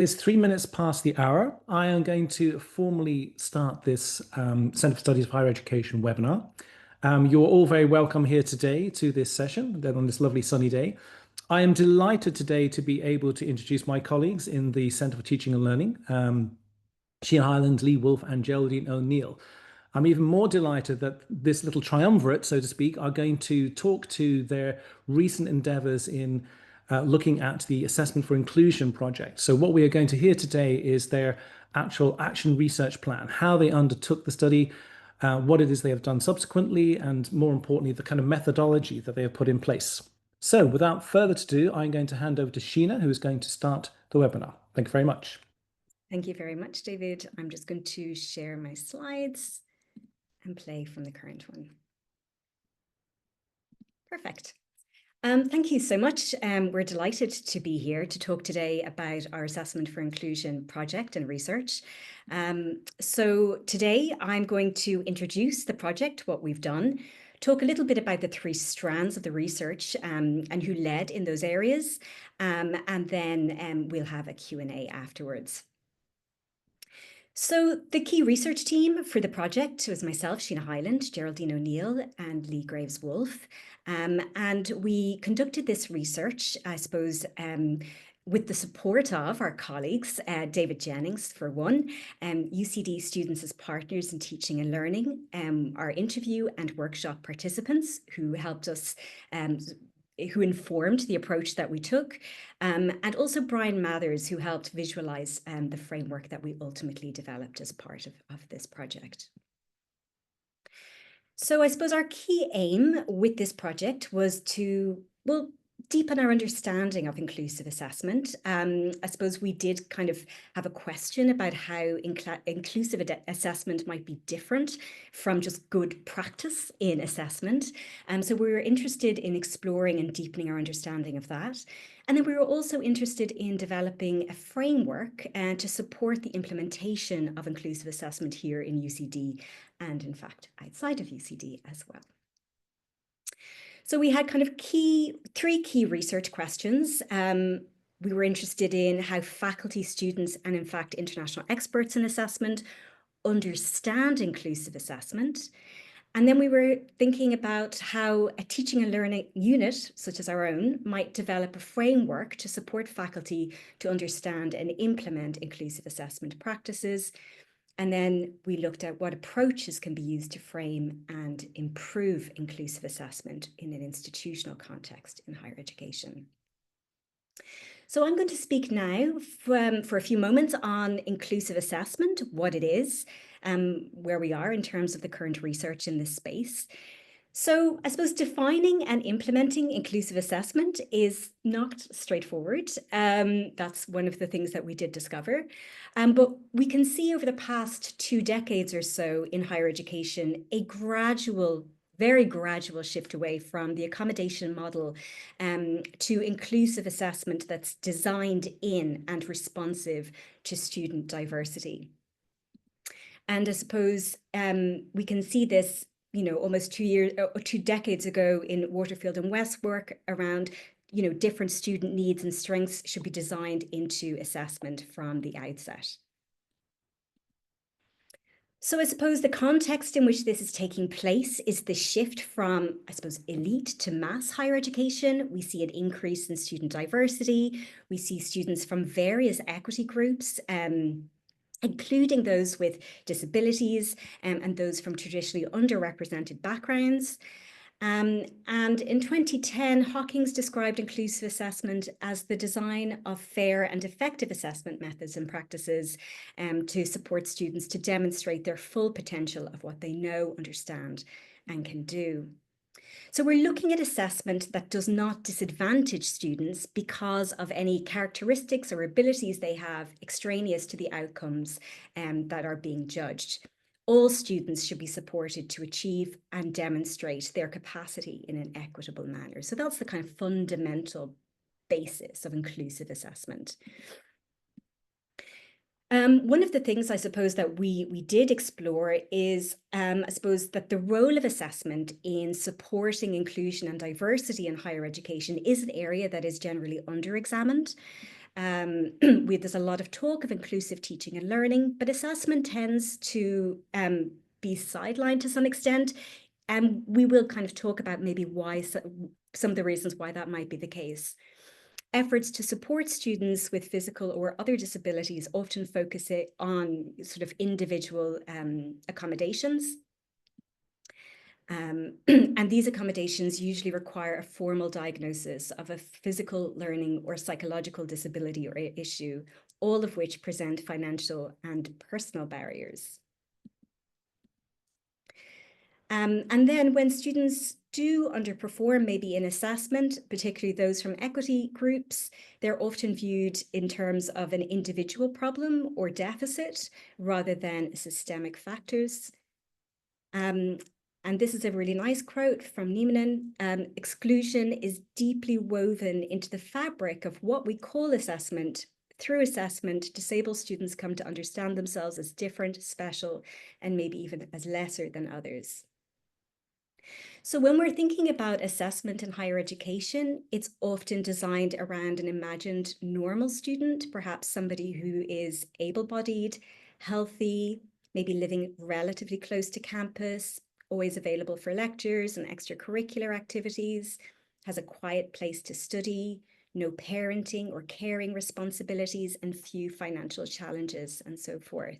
It's 3 minutes past the hour. I am going to formally start this Centre for Studies of Higher Education webinar. You're all very welcome here today to this session, then on this lovely sunny day. I am delighted today to be able to introduce my colleagues in the Centre for Teaching and Learning, Sheena Hyland, Lee Wolfe, and Geraldine O'Neill. I'm even more delighted that this little triumvirate, so to speak, are going to talk to their recent endeavours in looking at the Assessment for Inclusion project. So what we are going to hear today is their actual action research plan, how they undertook the study, what it is they have done subsequently, and more importantly, the kind of methodology that they have put in place. So without further ado, I'm going to hand over to Sheena, who is going to start the webinar. Thank you very much. Thank you very much, David. I'm just going to share my slides and play from the current one. Perfect. Thank you so much. We're delighted to be here to talk today about our Assessment for Inclusion project and research. So today I'm going to introduce the project, what we've done, talk a little bit about the three strands of the research and who led in those areas, and then we'll have a Q&A afterwards. So the key research team for the project was myself, Sheena Hyland, Geraldine O'Neill, and Lee Graves-Wolfe. And we conducted this research, I suppose, with the support of our colleagues, David Jennings, for one, UCD students as partners in teaching and learning, our interview and workshop participants who helped us who informed the approach that we took, and also Brian Mathers, who helped visualize the framework that we ultimately developed as part of this project. So I suppose our key aim with this project was to, well, deepen our understanding of inclusive assessment. I suppose we did kind of have a question about how inclusive assessment might be different from just good practice in assessment. So we were interested in exploring and deepening our understanding of that. And then we were also interested in developing a framework to support the implementation of inclusive assessment here in UCD and, in fact, outside of UCD as well. So we had kind of three key research questions. We were interested in how faculty, students, and in fact, international experts in assessment understand inclusive assessment. And then we were thinking about how a teaching and learning unit, such as our own, might develop a framework to support faculty to understand and implement inclusive assessment practices. And then we looked at what approaches can be used to frame and improve inclusive assessment in an institutional context in higher education. So I'm going to speak now for a few moments on inclusive assessment, what it is, where we are in terms of the current research in this space. So I suppose defining and implementing inclusive assessment is not straightforward. That's one of the things that we did discover. But we can see over the past 2 decades or so in higher education, a very gradual shift away from the accommodation model to inclusive assessment that's designed in and responsive to student diversity. And I suppose we can see this almost 2 decades ago in Waterfield and West work around, different student needs and strengths should be designed into assessment from the outset. So I suppose the context in which this is taking place is the shift from, I suppose, elite to mass higher education. We see an increase in student diversity. We see students from various equity groups, including those with disabilities and those from traditionally underrepresented backgrounds. And in 2010, Hawkins described inclusive assessment as the design of fair and effective assessment methods and practices to support students to demonstrate their full potential of what they know, understand, and can do. So we're looking at assessment that does not disadvantage students because of any characteristics or abilities they have extraneous to the outcomes that are being judged. All students should be supported to achieve and demonstrate their capacity in an equitable manner. So that's the kind of fundamental basis of inclusive assessment. One of the things I suppose that we did explore is, I suppose, that the role of assessment in supporting inclusion and diversity in higher education is an area that is generally under-examined. There's a lot of talk of inclusive teaching and learning, but assessment tends to be sidelined to some extent. And we will kind of talk about maybe why, some of the reasons why that might be the case. Efforts to support students with physical or other disabilities often focus it on sort of individual accommodations. And these accommodations usually require a formal diagnosis of a physical, learning, or psychological disability or issue, all of which present financial and personal barriers. And then when students do underperform, maybe in assessment, particularly those from equity groups, they're often viewed in terms of an individual problem or deficit rather than systemic factors. And this is a really nice quote from Nieminen. Exclusion is deeply woven into the fabric of what we call assessment. Through assessment, disabled students come to understand themselves as different, special, and maybe even as lesser than others. So when we're thinking about assessment in higher education, it's often designed around an imagined normal student, perhaps somebody who is able-bodied, healthy, maybe living relatively close to campus, always available for lectures and extracurricular activities, has a quiet place to study, no parenting or caring responsibilities, and few financial challenges, and so forth.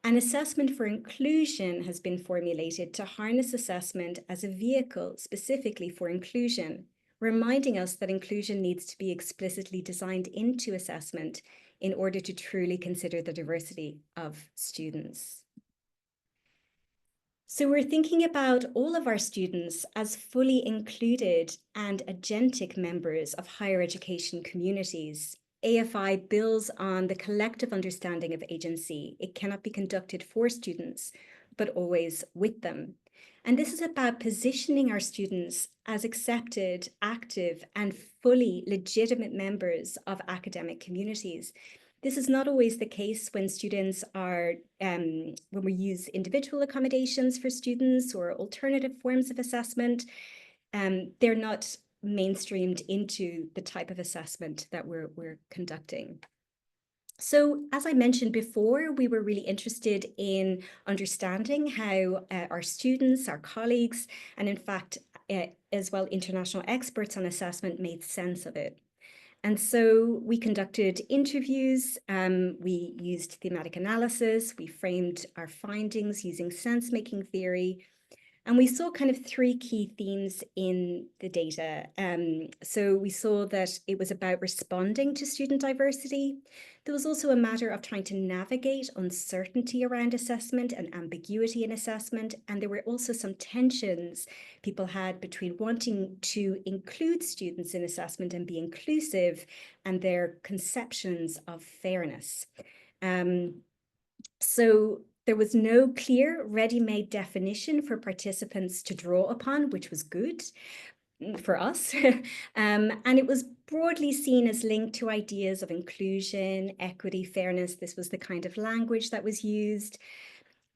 An assessment for inclusion has been formulated to harness assessment as a vehicle specifically for inclusion, reminding us that inclusion needs to be explicitly designed into assessment in order to truly consider the diversity of students. So we're thinking about all of our students as fully included and agentic members of higher education communities. AFI builds on the collective understanding of agency. It cannot be conducted for students, but always with them. And this is about positioning our students as accepted, active, and fully legitimate members of academic communities. This is not always the case when students are, when we use individual accommodations for students or alternative forms of assessment. They're not mainstreamed into the type of assessment that we're conducting. So as I mentioned before, we were really interested in understanding how our students, our colleagues, and in fact, as well, international experts on assessment made sense of it. And so we conducted interviews, we used thematic analysis, we framed our findings using sense-making theory, and we saw kind of three key themes in the data. So we saw that it was about responding to student diversity. There was also a matter of trying to navigate uncertainty around assessment and ambiguity in assessment. And there were also some tensions people had between wanting to include students in assessment and be inclusive and their conceptions of fairness. So there was no clear, ready-made definition for participants to draw upon, which was good for us. And it was broadly seen as linked to ideas of inclusion, equity, fairness. This was the kind of language that was used.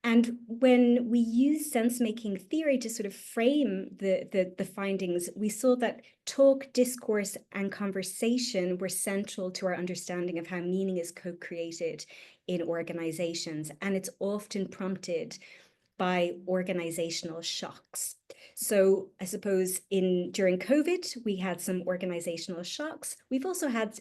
And when we use sense-making theory to sort of frame the findings, we saw that talk, discourse, and conversation were central to our understanding of how meaning is co-created in organizations. And it's often prompted by organizational shocks. So I suppose during COVID, we had some organizational shocks. We've also had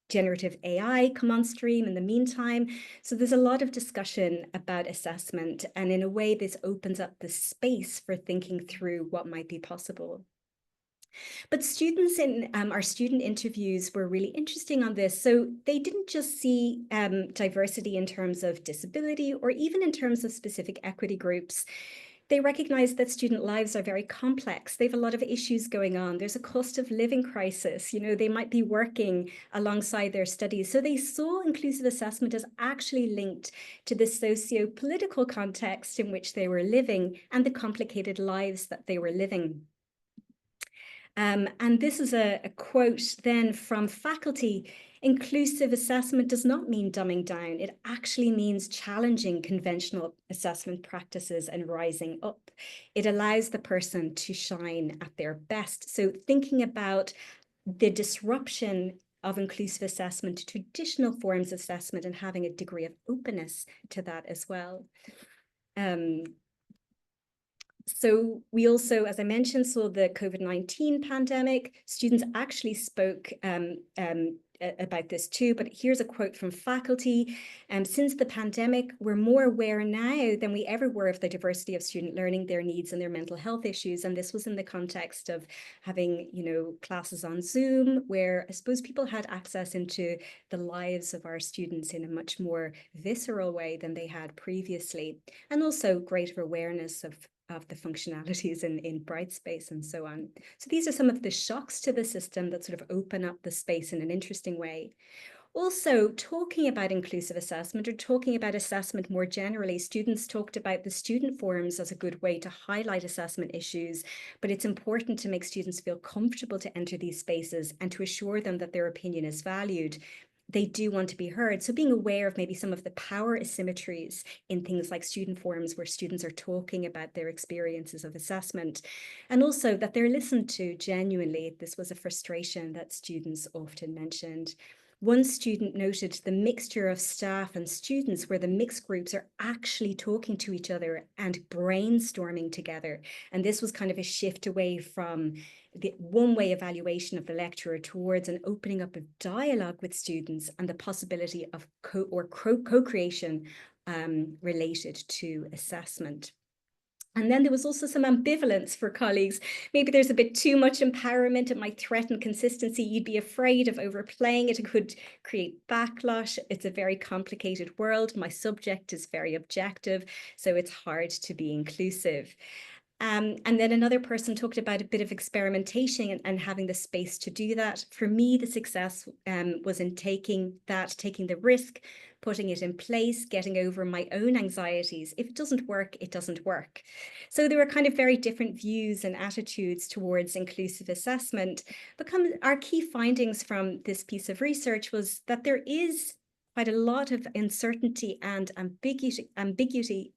generative AI come on stream in the meantime. So there's a lot of discussion about assessment. And in a way, this opens up the space for thinking through what might be possible. But students in our student interviews were really interesting on this. So they didn't just see diversity in terms of disability or even in terms of specific equity groups. They recognize that student lives are very complex. They have a lot of issues going on. There's a cost of living crisis. You know, they might be working alongside their studies. So they saw inclusive assessment as actually linked to the socio-political context in which they were living and the complicated lives that they were living. And this is a quote then from faculty. Inclusive assessment does not mean dumbing down. It actually means challenging conventional assessment practices and rising up. It allows the person to shine at their best. So thinking about the disruption of inclusive assessment to traditional forms of assessment and having a degree of openness to that as well. So we also, as I mentioned, saw the COVID-19 pandemic. Students actually spoke about this too, but here's a quote from faculty. Since the pandemic, we're more aware now than we ever were of the diversity of student learning, their needs and their mental health issues. And this was in the context of having, classes on Zoom, where I suppose people had access into the lives of our students in a much more visceral way than they had previously. And also greater awareness of the functionalities in Brightspace and so on. So these are some of the shocks to the system that sort of open up the space in an interesting way. Also, talking about inclusive assessment or talking about assessment more generally, students talked about the student forums as a good way to highlight assessment issues, but it's important to make students feel comfortable to enter these spaces and to assure them that their opinion is valued. They do want to be heard. So being aware of maybe some of the power asymmetries in things like student forums where students are talking about their experiences of assessment, and also that they're listened to genuinely. This was a frustration that students often mentioned. One student noted the mixture of staff and students where the mixed groups are actually talking to each other and brainstorming together. And this was kind of a shift away from the one-way evaluation of the lecturer towards an opening up of dialogue with students and the possibility of co-creation related to assessment. And then there was also some ambivalence for colleagues. Maybe there's a bit too much empowerment. It might threaten consistency. You'd be afraid of overplaying it. It could create backlash. It's a very complicated world. My subject is very objective, so it's hard to be inclusive. And then another person talked about a bit of experimentation and having the space to do that. For me, the success was in taking the risk, putting it in place, getting over my own anxieties. If it doesn't work, it doesn't work. So there were kind of very different views and attitudes towards inclusive assessment. But our key findings from this piece of research was that there is quite a lot of uncertainty and ambiguity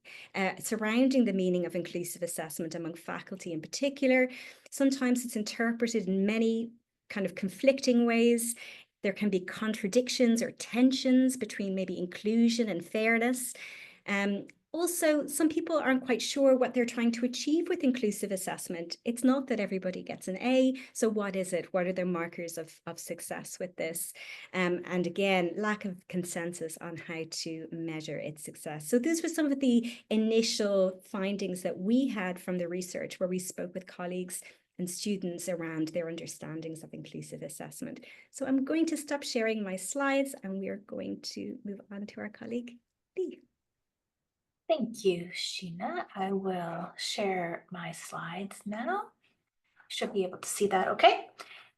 surrounding the meaning of inclusive assessment among faculty in particular. Sometimes it's interpreted in many kind of conflicting ways. There can be contradictions or tensions between maybe inclusion and fairness. Also, some people aren't quite sure what they're trying to achieve with inclusive assessment. It's not that everybody gets an A. So what is it? What are the markers of success with this? And again, lack of consensus on how to measure its success. So these were some of the initial findings that we had from the research where we spoke with colleagues and students around their understandings of inclusive assessment. So I'm going to stop sharing my slides and we are going to move on to our colleague, Lee. Thank you, Sheena. I will share my slides now. Should be able to see that okay.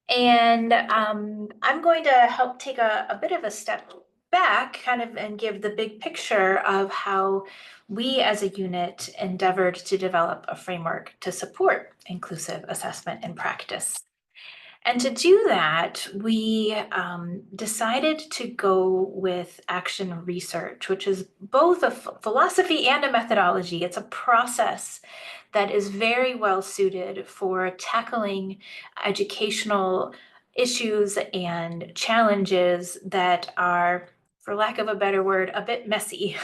And I'm going to help take a bit of a step back and give the big picture of how we as a unit endeavored to develop a framework to support inclusive assessment in practice. And to do that, we decided to go with action research, which is both a philosophy and a methodology. It's a process that is very well suited for tackling educational issues and challenges that are, for lack of a better word, a bit messy.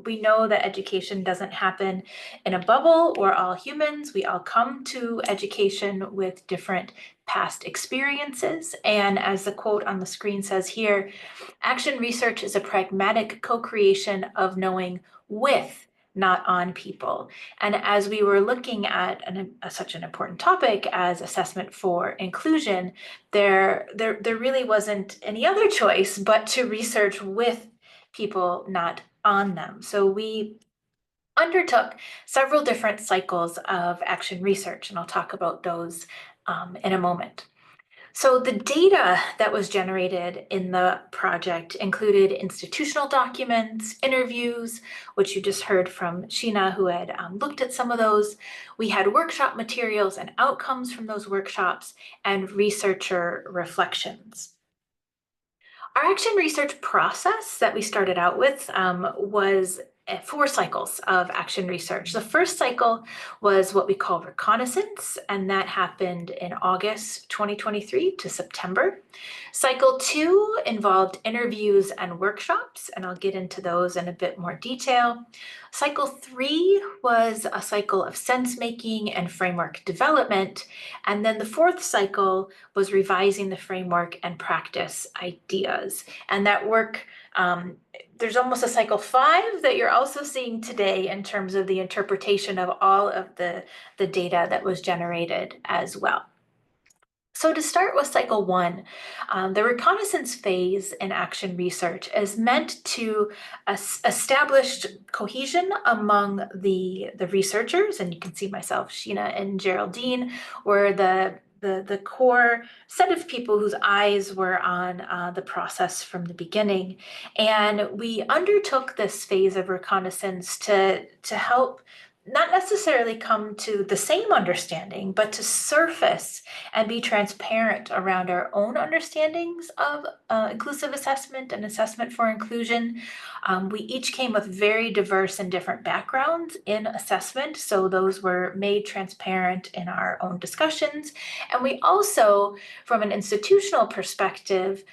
We know that education doesn't happen in a bubble. We're all humans. We all come to education with different past experiences. And as the quote on the screen says here, action research is a pragmatic co-creation of knowing with, not on people. And as we were looking at such an important topic as assessment for inclusion, there really wasn't any other choice but to research with people, not on them. So we undertook several different cycles of action research, and I'll talk about those in a moment. So the data that was generated in the project included institutional documents, interviews, which you just heard from Sheena, who had looked at some of those. We had workshop materials and outcomes from those workshops and researcher reflections. Our action research process that we started out with was 4 cycles of action research. The first cycle was what we call reconnaissance, and that happened in August 2023 to September. Cycle 2 involved interviews and workshops, and I'll get into those in a bit more detail. Cycle 3 was a cycle of sense-making and framework development, and then the 4th cycle was revising the framework and practice ideas. And that work, there's almost a cycle 5 that you're also seeing today in terms of the interpretation of all of the data that was generated as well. So to start with cycle 1, the reconnaissance phase in action research is meant to establish cohesion among the researchers, and you can see myself, Sheena and Geraldine, were the core set of people whose eyes were on the process from the beginning. And we undertook this phase of reconnaissance to help not necessarily come to the same understanding, but to surface and be transparent around our own understandings of inclusive assessment and assessment for inclusion. We each came with very diverse and different backgrounds in assessment, so those were made transparent in our own discussions. And we also, from an institutional perspective,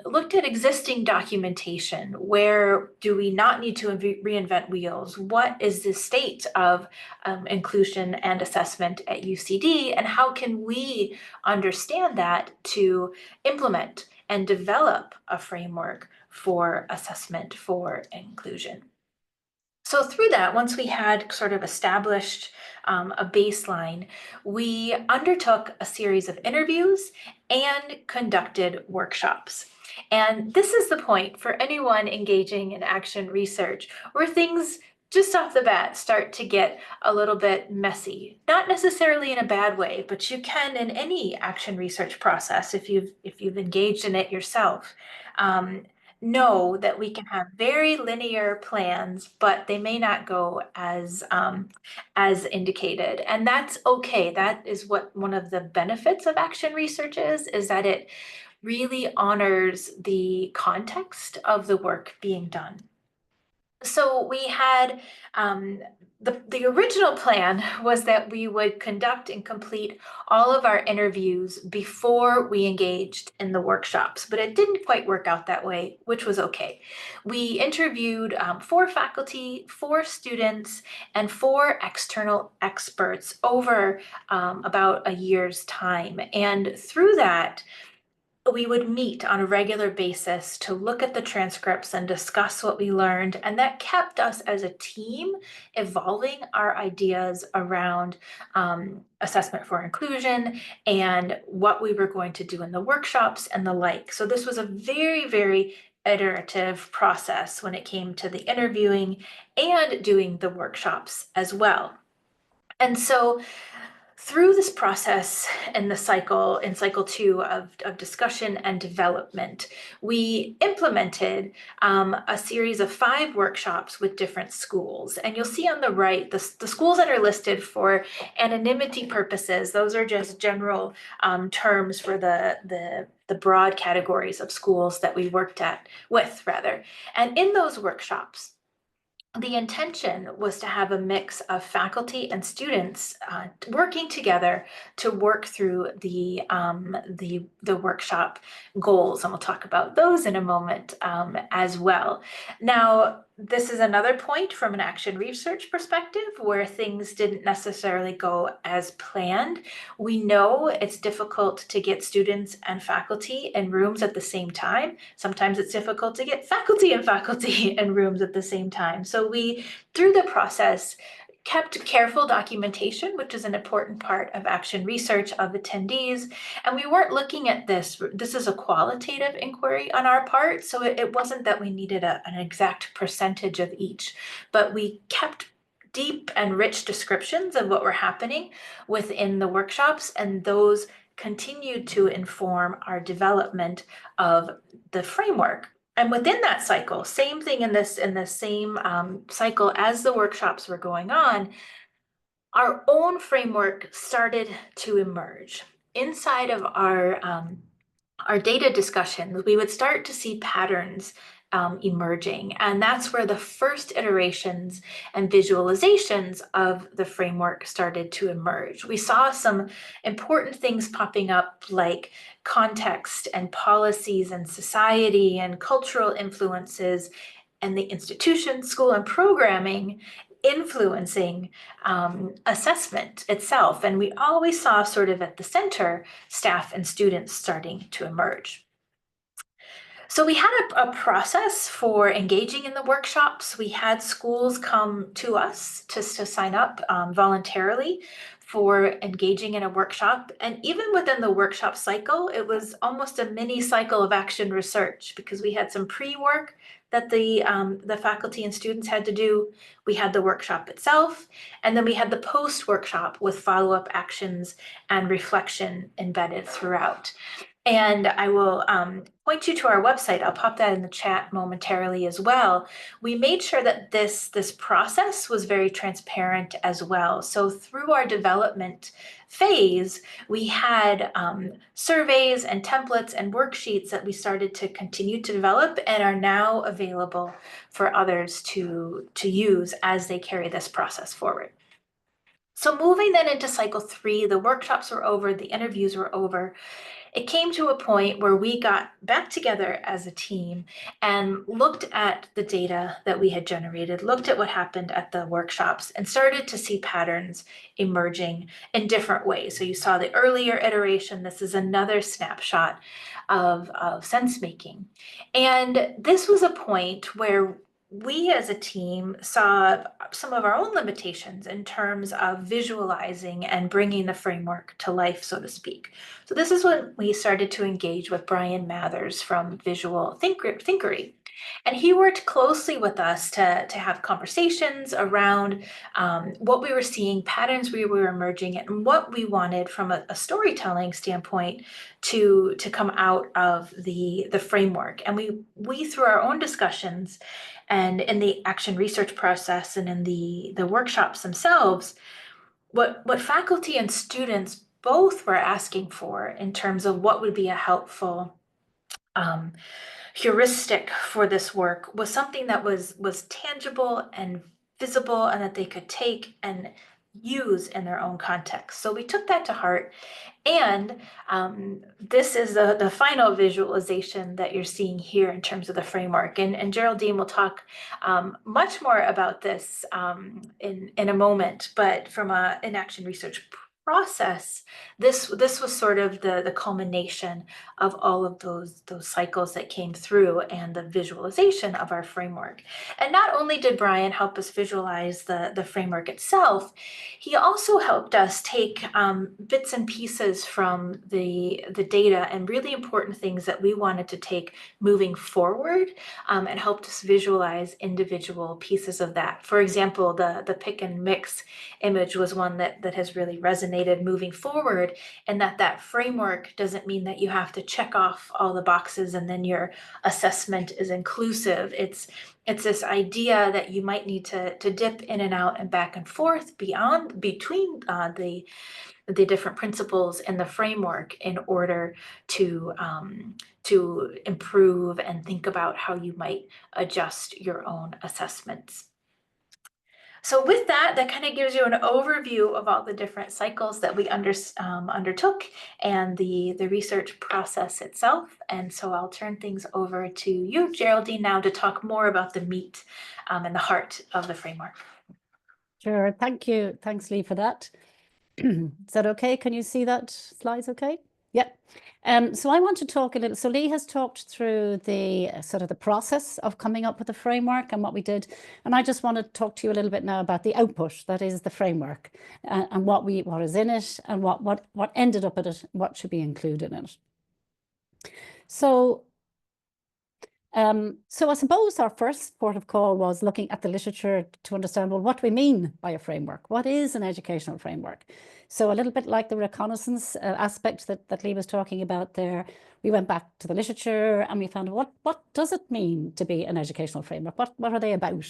looked at existing documentation. Where do we not need to reinvent wheels? What is the state of inclusion and assessment at UCD, and how can we understand that to implement and develop a framework for assessment for inclusion? So through that, once we had sort of established a baseline, we undertook a series of interviews and conducted workshops. And this is the point for anyone engaging in action research where things just off the bat start to get a little bit messy. Not necessarily in a bad way, but you can in any action research process, if you've engaged in it yourself, know that we can have very linear plans, but they may not go as indicated, and that's okay. That is what one of the benefits of action research is that it really honors the context of the work being done. So we had the original plan was that we would conduct and complete all of our interviews before we engaged in the workshops, but it didn't quite work out that way, which was okay. We interviewed 4 faculty, 4 students, and 4 external experts over about a year's time. And through that, we would meet on a regular basis to look at the transcripts and discuss what we learned. And that kept us as a team evolving our ideas around assessment for inclusion and what we were going to do in the workshops and the like. So this was a very, very iterative process when it came to the interviewing and doing the workshops as well. And so through this process in cycle 2 of discussion and development, we implemented a series of 5 workshops with different schools. And you'll see on the right, the schools that are listed for anonymity purposes, those are just general terms for the broad categories of schools that we worked with. And in those workshops, the intention was to have a mix of faculty and students working together to work through the workshop goals, and we'll talk about those in a moment as well. Now, this is another point from an action research perspective where things didn't necessarily go as planned. We know it's difficult to get students and faculty in rooms at the same time. Sometimes it's difficult to get faculty in rooms at the same time. So we, through the process, kept careful documentation, which is an important part of action research of attendees. And we weren't looking at this is a qualitative inquiry on our part. So it wasn't that we needed an exact percentage of each, but we kept deep and rich descriptions of what were happening within the workshops, and those continued to inform our development of the framework. And within that cycle, same thing in the same cycle as the workshops were going on, our own framework started to emerge. Inside of our our data discussions, we would start to see patterns emerging. And that's where the first iterations and visualizations of the framework started to emerge. We saw some important things popping up, like context and policies and society and cultural influences and the institution, school, and programming influencing assessment itself. And we always saw sort of at the center, staff and students starting to emerge. So we had a process for engaging in the workshops. We had schools come to us to sign up voluntarily for engaging in a workshop. And even within the workshop cycle, it was almost a mini cycle of action research, because we had some pre-work that the faculty and students had to do. We had the workshop itself, and then we had the post-workshop with follow-up actions and reflection embedded throughout. And I will point you to our website. I'll pop that in the chat momentarily as well. We made sure that this process was very transparent as well. So through our development phase, we had surveys and templates and worksheets that we started to continue to develop and are now available for others to use as they carry this process forward. So moving then into cycle 3, the workshops were over, the interviews were over. It came to a point where we got back together as a team and looked at the data that we had generated, looked at what happened at the workshops, and started to see patterns emerging in different ways. So you saw the earlier iteration. This is another snapshot of sense making. And this was a point where we as a team saw some of our own limitations in terms of visualizing and bringing the framework to life, so to speak. So this is when we started to engage with Brian Mathers from Visual Thinkery. And he worked closely with us to have conversations around what we were seeing, patterns we were emerging, and what we wanted from a storytelling standpoint to come out of the framework. And we through our own discussions and in the action research process and in the workshops themselves, what faculty and students both were asking for in terms of what would be a helpful heuristic for this work was something that was tangible and visible and that they could take and use in their own context. So we took that to heart. And this is the final visualization that you're seeing here in terms of the framework. And Geraldine will talk much more about this in a moment, but from an action research process, this was sort of the culmination of all of those cycles that came through and the visualization of our framework. And not only did Brian help us visualize the framework itself, he also helped us take bits and pieces from the data and really important things that we wanted to take moving forward and helped us visualize individual pieces of that. For example, the pick and mix image was one that has really resonated moving forward, and that framework doesn't mean that you have to check off all the boxes and then your assessment is inclusive. It's this idea that you might need to dip in and out and back and forth between the different principles in the framework in order to improve and think about how you might adjust your own assessments. So with that kind of gives you an overview of all the different cycles that we undertook and the research process itself. And so I'll turn things over to you, Geraldine, now to talk more about the meat and the heart of the framework. Sure, thank you. Thanks, Lee, for that. Is that okay? Can you see that slides okay? Yep. So I want to talk a little. So Lee has talked through the sort of the process of coming up with the framework and what we did. And I just want to talk to you a little bit now about the output, that is the framework, and what is in it and what ended up in it, what should be included in it. So I suppose our first port of call was looking at the literature to understand, well, what do we mean by a framework? What is an educational framework? So a little bit like the reconnaissance aspect that Lee was talking about there, we went back to the literature and we found what does it mean to be an educational framework? What are they about?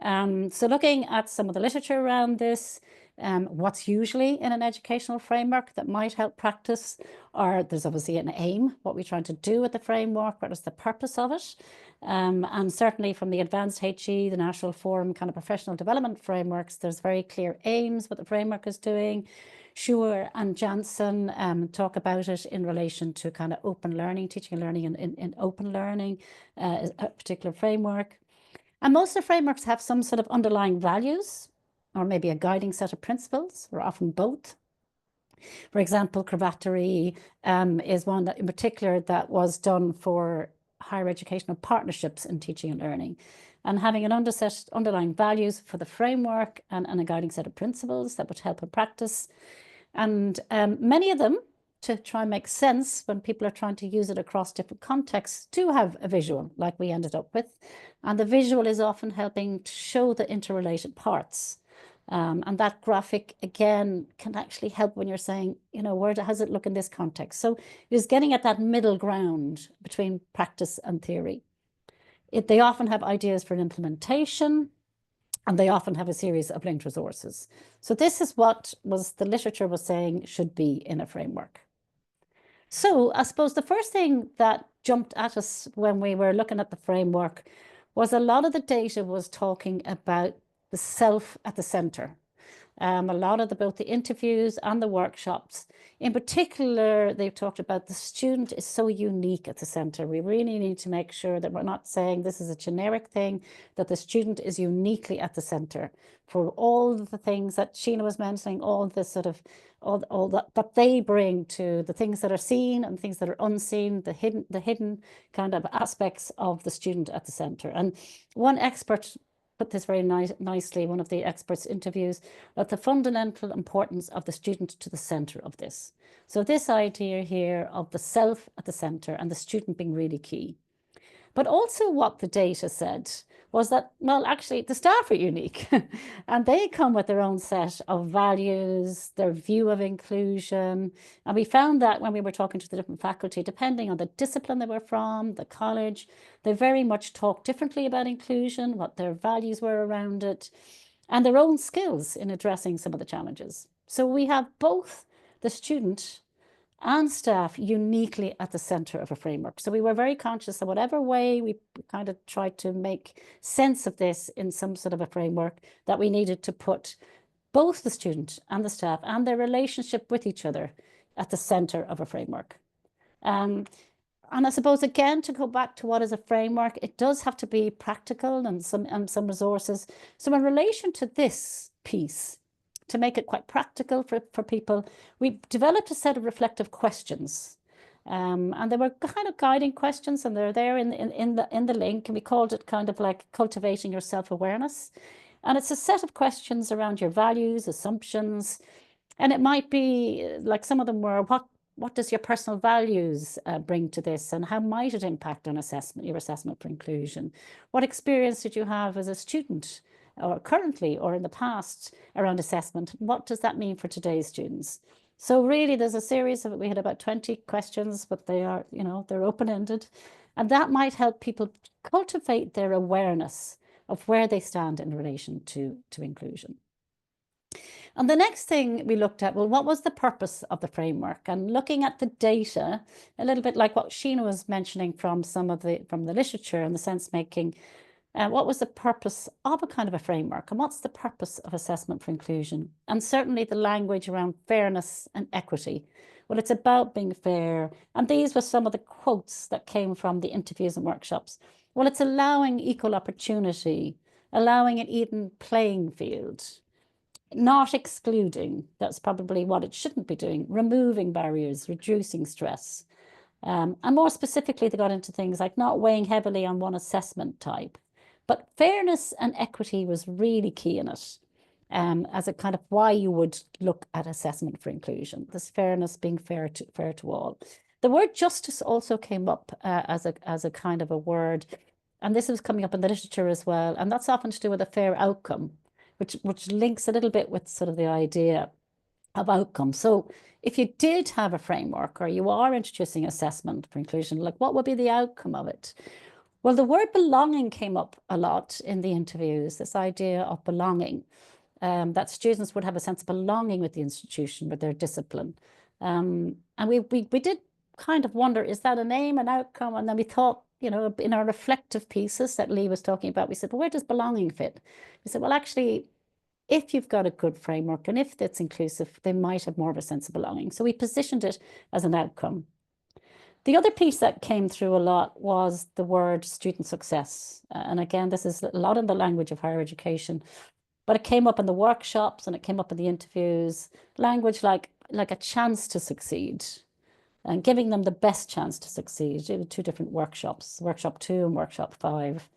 So looking at some of the literature around this, what's usually in an educational framework that might help practice, or there's obviously an aim, what we're trying to do with the framework, what is the purpose of it. And certainly from the Advanced HE, the National Forum kind of professional development frameworks, there's very clear aims what the framework is doing. Schuer and Janssen talk about it in relation to kind of open learning, teaching and learning in open learning, a particular framework. And most of the frameworks have some sort of underlying values, or maybe a guiding set of principles, or often both. For example, Cravattery is one that in particular that was done for higher educational partnerships in teaching and learning. And having an underlying values for the framework and a guiding set of principles that would help in practice. And many of them, to try and make sense when people are trying to use it across different contexts, do have a visual like we ended up with. And the visual is often helping to show the interrelated parts. And that graphic, again, can actually help when you're saying, you know, where does it look in this context? So it is getting at that middle ground between practice and theory. They often have ideas for an implementation, and they often have a series of linked resources. So this is what the literature was saying should be in a framework. So I suppose the first thing that jumped at us when we were looking at the framework was a lot of the data was talking about the self at the center. A lot of both the interviews and the workshops. In particular, they've talked about the student is so unique at the center. We really need to make sure that we're not saying this is a generic thing, that the student is uniquely at the center for all the things that Sheena was mentioning, all this sort of, all that they bring to the things that are seen and things that are unseen, the hidden kind of aspects of the student at the center. And one expert put this very nicely, one of the experts interviews, about the fundamental importance of the student to the center of this. So this idea here of the self at the center and the student being really key. But also what the data said was that, well, actually the staff are unique and they come with their own set of values, their view of inclusion. And we found that when we were talking to the different faculty, depending on the discipline they were from, the college, they very much talked differently about inclusion, what their values were around it, and their own skills in addressing some of the challenges. So we have both the student and staff uniquely at the center of a framework. So we were very conscious of whatever way we kind of tried to make sense of this in some sort of a framework, that we needed to put both the student and the staff and their relationship with each other at the center of a framework. And I suppose, again, to go back to what is a framework, it does have to be practical and some resources. So in relation to this piece, to make it quite practical for people, we developed a set of reflective questions. And they were kind of guiding questions, and they're there in the link, and we called it kind of like cultivating your self-awareness. And it's a set of questions around your values, assumptions, and it might be like some of them were, what does your personal values bring to this, and how might it impact on assessment, your assessment for inclusion? What experience did you have as a student, or currently or in the past, around assessment? What does that mean for today's students? So really there's a series of, we had about 20 questions, but they are, you know, they're open-ended, and that might help people cultivate their awareness of where they stand in relation to inclusion. And the next thing we looked at, well, what was the purpose of the framework? And looking at the data, a little bit like what Sheena was mentioning from from the literature and the sense making, what was the purpose of a kind of a framework, and what's the purpose of assessment for inclusion? And certainly the language around fairness and equity. Well, it's about being fair. And these were some of the quotes that came from the interviews and workshops. Well, it's allowing equal opportunity, allowing an even playing field, not excluding, that's probably what it shouldn't be doing, removing barriers, reducing stress. And more specifically, they got into things like not weighing heavily on one assessment type. But fairness and equity was really key in it, as a kind of why you would look at assessment for inclusion, this fairness being fair to all. The word justice also came up as a kind of a word, and this was coming up in the literature as well, and that's often to do with a fair outcome, which links a little bit with sort of the idea of outcome. So if you did have a framework, or you are introducing assessment for inclusion, like what would be the outcome of it? Well, the word belonging came up a lot in the interviews, this idea of belonging. that students would have a sense of belonging with the institution, with their discipline. And we did kind of wonder, is that an aim, an outcome? And then we thought, you know, in our reflective pieces that Lee was talking about, we said, well, where does belonging fit? We said, well, actually, if you've got a good framework and if it's inclusive, they might have more of a sense of belonging. So we positioned it as an outcome. The other piece that came through a lot was the word student success. And again, this is a lot in the language of higher education, but it came up in the workshops and it came up in the interviews, language like a chance to succeed and giving them the best chance to succeed. Two different workshops, workshop 2 and workshop 5.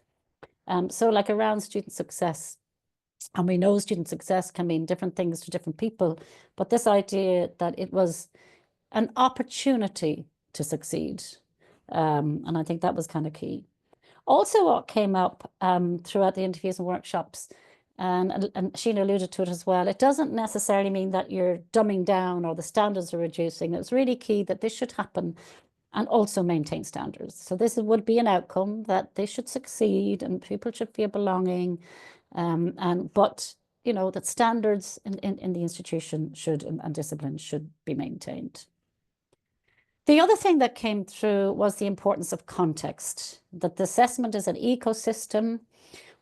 So like around student success, and we know student success can mean different things to different people, but this idea that it was an opportunity to succeed. And I think that was kind of key. Also, what came up throughout the interviews and workshops, and Sheena alluded to it as well, it doesn't necessarily mean that you're dumbing down or the standards are reducing. It's really key that this should happen and also maintain standards. So this would be an outcome that they should succeed and people should feel belonging. But you know, that standards in the institution should and discipline should be maintained. The other thing that came through was the importance of context, that the assessment is an ecosystem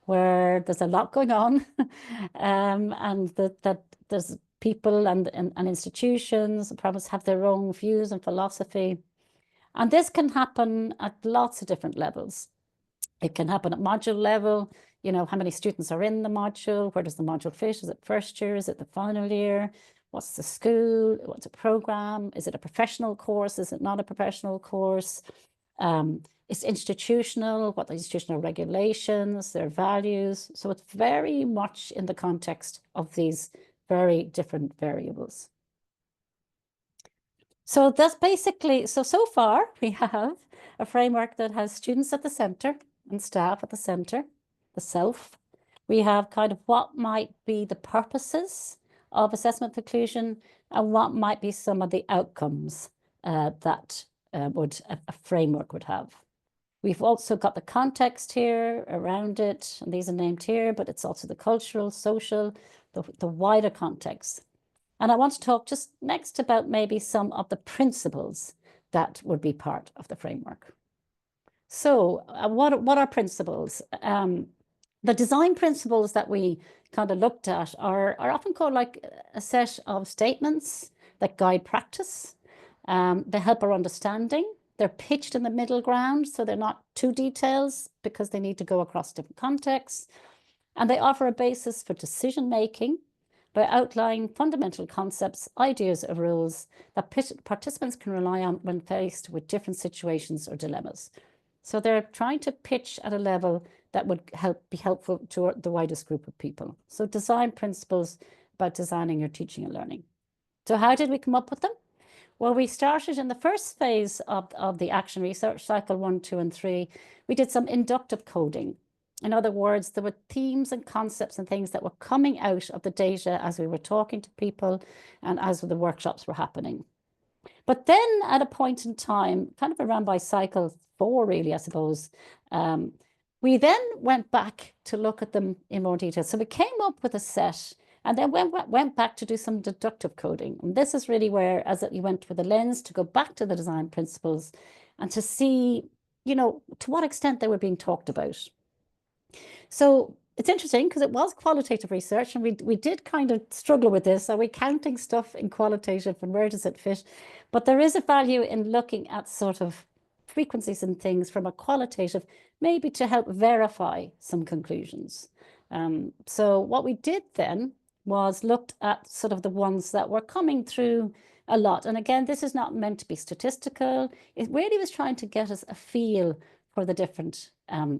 where there's a lot going on, and that there's people and institutions perhaps have their own views and philosophy. And this can happen at lots of different levels. It can happen at module level, you know, how many students are in the module, where does the module fit? Is it first year, is it the final year? What's the school? What's a program? Is it a professional course? Is it not a professional course? It's institutional, what the institutional regulations, their values. So it's very much in the context of these very different variables. So that's basically, so far we have a framework that has students at the center and staff at the center, the self. We have kind of what might be the purposes of assessment for inclusion and what might be some of the outcomes that a framework would have. We've also got the context here around it, and these are named here, but it's also the cultural, social, the wider context. And I want to talk just next about maybe some of the principles that would be part of the framework. So what are principles? The design principles that we kind of looked at are often called like a set of statements that guide practice. They help our understanding. They're pitched in the middle ground, so they're not too details because they need to go across different contexts. And they offer a basis for decision-making by outlining fundamental concepts, ideas, or rules that participants can rely on when faced with different situations or dilemmas. So they're trying to pitch at a level that would be helpful to the widest group of people. So design principles about designing your teaching and learning. So how did we come up with them? Well, we started in the first phase of the action research, cycle 1, 2, and 3. We did some inductive coding. In other words, there were themes and concepts and things that were coming out of the data as we were talking to people and as the workshops were happening. But then at a point in time, kind of around by cycle 4, really, I suppose, we then went back to look at them in more detail. So we came up with a set and then went back to do some deductive coding. And this is really where, as you went with a lens to go back to the design principles and to see, you know, to what extent they were being talked about. So it's interesting because it was qualitative research and we did kind of struggle with this. Are we counting stuff in qualitative and where does it fit? But there is a value in looking at sort of frequencies and things from a qualitative, maybe to help verify some conclusions. So what we did then was looked at sort of the ones that were coming through a lot. And again, this is not meant to be statistical. It really was trying to get us a feel for the different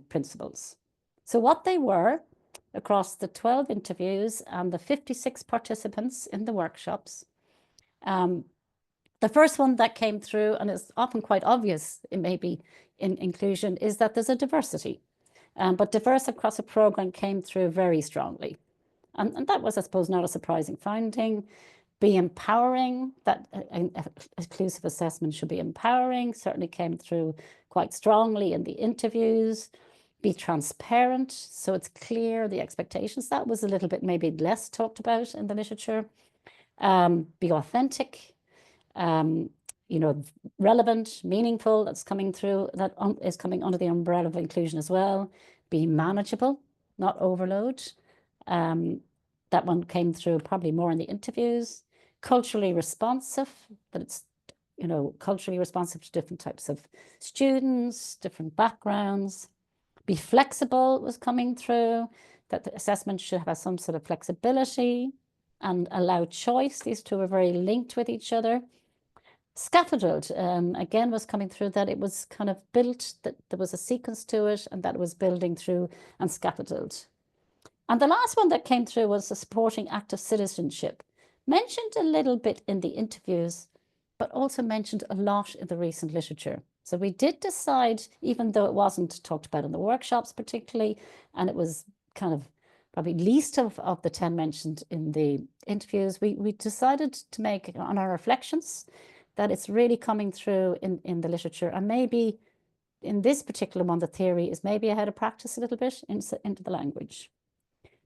principles. So what they were across the 12 interviews and the 56 participants in the workshops. The first one that came through, and is often quite obvious, it may be in inclusion, is that there's a diversity. But diverse across a program came through very strongly. And that was, I suppose, not a surprising finding. Be empowering, that inclusive assessment should be empowering, certainly came through quite strongly in the interviews. Be transparent, so it's clear the expectations. That was a little bit maybe less talked about in the literature. Be authentic, relevant, meaningful. That's coming through. That is coming under the umbrella of inclusion as well. Be manageable, not overload. That one came through probably more in the interviews. Culturally responsive, that it's culturally responsive to different types of students, different backgrounds. Be flexible was coming through, that the assessment should have some sort of flexibility and allow choice. These two are very linked with each other. Scaffolded, again, was coming through, that it was kind of built, that there was a sequence to it, and that it was building through and scaffolded. And the last one that came through was the supporting active citizenship. Mentioned a little bit in the interviews, but also mentioned a lot in the recent literature. So we did decide, even though it wasn't talked about in the workshops particularly, and it was kind of probably least of the 10 mentioned in the interviews, we decided to make on our reflections that it's really coming through in the literature. And maybe in this particular one, the theory is maybe ahead of practice a little bit into the language.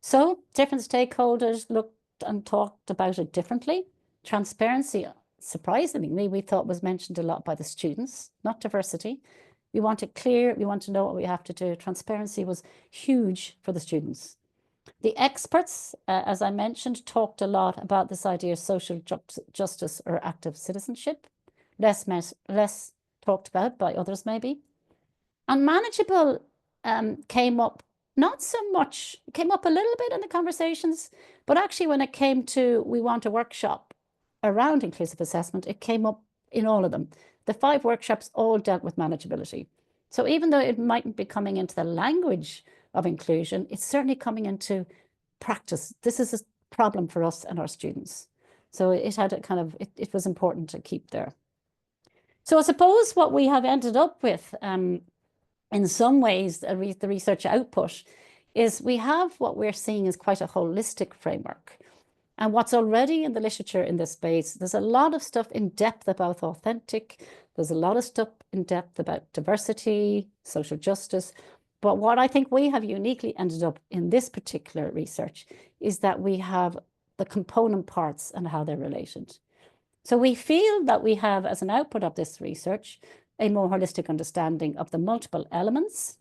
So different stakeholders looked and talked about it differently. Transparency, surprisingly, we thought was mentioned a lot by the students, not diversity. We want it clear, we want to know what we have to do. Transparency was huge for the students. The experts, as I mentioned, talked a lot about this idea of social justice or active citizenship, less talked about by others maybe. And manageable came up, not so much, it came up a little bit in the conversations, but actually when it came to we want a workshop around inclusive assessment, it came up in all of them. The 5 workshops all dealt with manageability. So even though it mightn't be coming into the language of inclusion, it's certainly coming into practice. This is a problem for us and our students. So it had a kind of, it was important to keep there. So I suppose what we have ended up with, in some ways, the research output is we have what we're seeing as quite a holistic framework. And what's already in the literature in this space, there's a lot of stuff in depth about authentic, there's a lot of stuff in depth about diversity, social justice. But what I think we have uniquely ended up in this particular research is that we have the component parts and how they're related. So we feel that we have, as an output of this research, a more holistic understanding of the multiple elements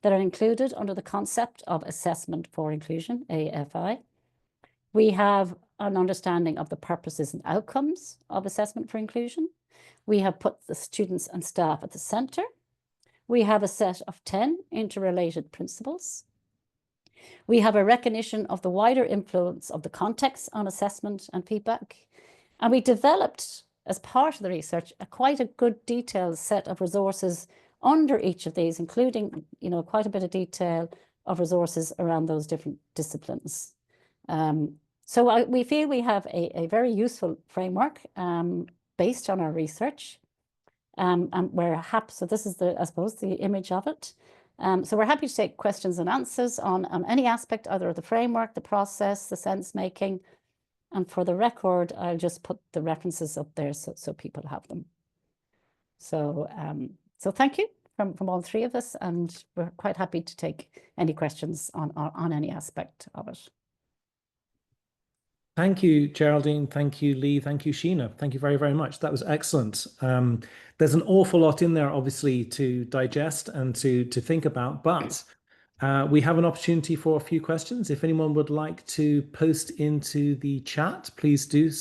that are included under the concept of assessment for inclusion, AFI. We have an understanding of the purposes and outcomes of assessment for inclusion. We have put the students and staff at the center. We have a set of 10 interrelated principles. We have a recognition of the wider influence of the context on assessment and feedback. And we developed, as part of the research, quite a good detailed set of resources under each of these, including, quite a bit of detail of resources around those different disciplines. So we feel we have a very useful framework based on our research. And we're happy, so this is I suppose, the image of it. So we're happy to take questions and answers on any aspect, either of the framework, the process, the sense making. And for the record, I'll just put the references up there so people have them. So, so thank you from all 3 of us, and we're quite happy to take any questions on any aspect of it. Thank you, Geraldine. Thank you, Lee. Thank you, Sheena. Thank you very, very much. That was excellent. There's an awful lot in there, obviously, to digest and to think about, but we have an opportunity for a few questions. If anyone would like to post into the chat, please do so.